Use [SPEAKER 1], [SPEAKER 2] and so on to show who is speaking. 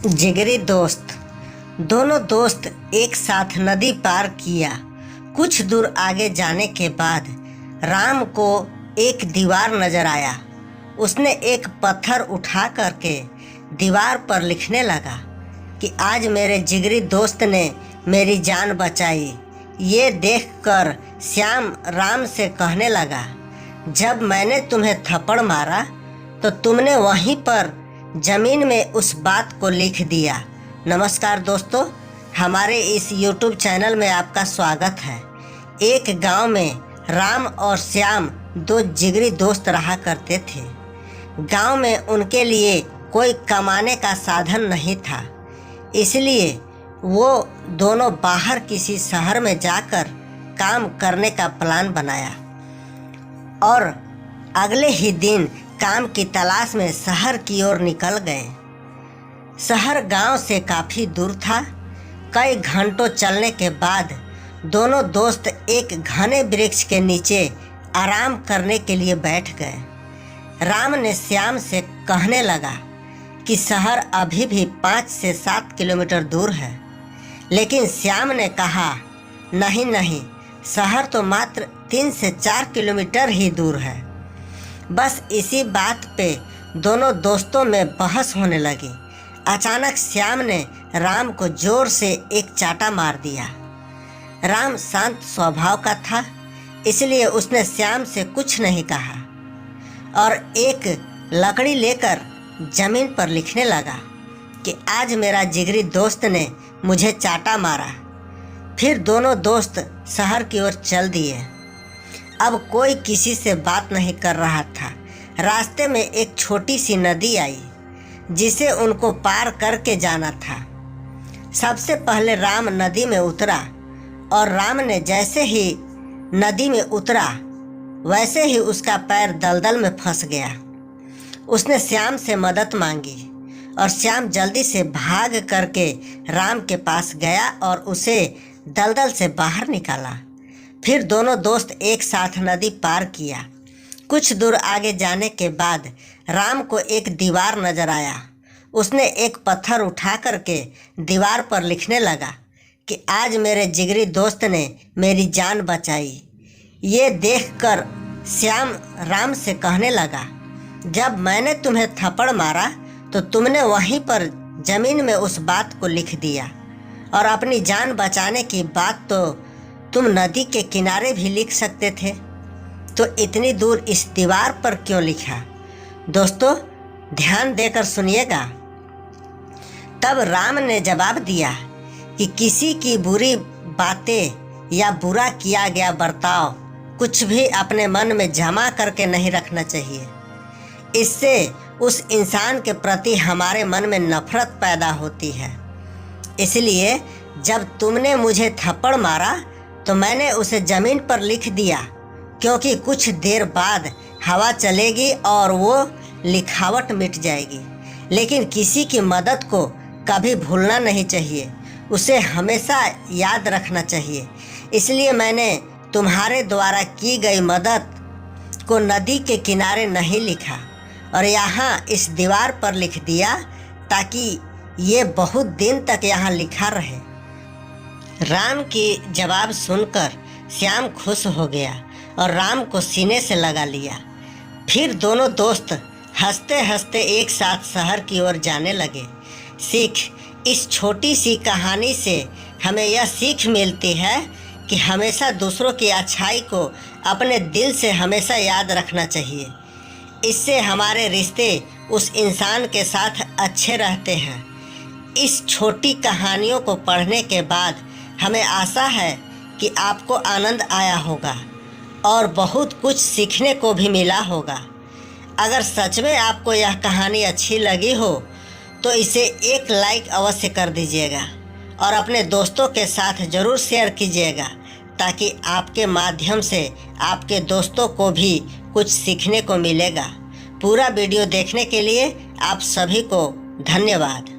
[SPEAKER 1] जिगरी दोस्त। दोनों दोस्त एक साथ नदी पार किया। कुछ दूर आगे जाने के बाद राम को एक दीवार नजर आया। उसने एक पत्थर उठा करके दीवार पर लिखने लगा कि आज मेरे जिगरी दोस्त ने मेरी जान बचाई। ये देखकर श्याम राम से कहने लगा, जब मैंने तुम्हें थप्पड़ मारा तो तुमने वहीं पर जमीन में उस बात को लिख दिया। नमस्कार दोस्तों, हमारे इस YouTube चैनल में आपका स्वागत है। एक गांव में राम और श्याम दो जिगरी दोस्त रहा करते थे। गांव में उनके लिए कोई कमाने का साधन नहीं था, इसलिए वो दोनों बाहर किसी शहर में जाकर काम करने का प्लान बनाया और अगले ही दिन काम की तलाश में शहर की ओर निकल गए। शहर गांव से काफ़ी दूर था। कई घंटों चलने के बाद दोनों दोस्त एक घने वृक्ष के नीचे आराम करने के लिए बैठ गए। राम ने श्याम से कहने लगा कि शहर अभी भी 5 से 7 किलोमीटर दूर है, लेकिन श्याम ने कहा, नहीं, शहर तो मात्र 3 से 4 किलोमीटर ही दूर है। बस इसी बात पे दोनों दोस्तों में बहस होने लगी। अचानक श्याम ने राम को जोर से एक चाटा मार दिया। राम शांत स्वभाव का था, इसलिए उसने श्याम से कुछ नहीं कहा और एक लकड़ी लेकर जमीन पर लिखने लगा कि आज मेरा जिगरी दोस्त ने मुझे चाटा मारा। फिर दोनों दोस्त शहर की ओर चल दिए। अब कोई किसी से बात नहीं कर रहा था। रास्ते में एक छोटी सी नदी आई जिसे उनको पार करके जाना था। सबसे पहले राम नदी में उतरा और राम ने जैसे ही नदी में उतरा वैसे ही उसका पैर दलदल में फंस गया। उसने श्याम से मदद मांगी और श्याम जल्दी से भाग करके राम के पास गया और उसे दलदल से बाहर निकाला। फिर दोनों दोस्त एक साथ नदी पार किया। कुछ दूर आगे जाने के बाद राम को एक दीवार नजर आया। उसने एक पत्थर उठा करके दीवार पर लिखने लगा कि आज मेरे जिगरी दोस्त ने मेरी जान बचाई। ये देखकर श्याम राम से कहने लगा, जब मैंने तुम्हें थप्पड़ मारा तो तुमने वहीं पर जमीन में उस बात को लिख दिया और अपनी जान बचाने की बात तो तुम नदी के किनारे भी लिख सकते थे, तो इतनी दूर इस दीवार पर क्यों लिखा? दोस्तों ध्यान देकर सुनिएगा। तब राम ने जवाब दिया कि किसी की बुरी बातें या बुरा किया गया बर्ताव कुछ भी अपने मन में जमा करके नहीं रखना चाहिए। इससे उस इंसान के प्रति हमारे मन में नफरत पैदा होती है। इसलिए जब तुमने मुझे थप्पड़ मारा तो मैंने उसे ज़मीन पर लिख दिया, क्योंकि कुछ देर बाद हवा चलेगी और वो लिखावट मिट जाएगी। लेकिन किसी की मदद को कभी भूलना नहीं चाहिए, उसे हमेशा याद रखना चाहिए। इसलिए मैंने तुम्हारे द्वारा की गई मदद को नदी के किनारे नहीं लिखा और यहाँ इस दीवार पर लिख दिया, ताकि ये बहुत दिन तक यहाँ लिखा रहे। राम की जवाब सुनकर श्याम खुश हो गया और राम को सीने से लगा लिया। फिर दोनों दोस्त हंसते हंसते एक साथ शहर की ओर जाने लगे। सीख, इस छोटी सी कहानी से हमें यह सीख मिलती है कि हमेशा दूसरों की अच्छाई को अपने दिल से हमेशा याद रखना चाहिए। इससे हमारे रिश्ते उस इंसान के साथ अच्छे रहते हैं। इस छोटी कहानियों को पढ़ने के बाद हमें आशा है कि आपको आनंद आया होगा और बहुत कुछ सीखने को भी मिला होगा। अगर सच में आपको यह कहानी अच्छी लगी हो तो इसे एक लाइक अवश्य कर दीजिएगा और अपने दोस्तों के साथ ज़रूर शेयर कीजिएगा, ताकि आपके माध्यम से आपके दोस्तों को भी कुछ सीखने को मिलेगा। पूरा वीडियो देखने के लिए आप सभी को धन्यवाद।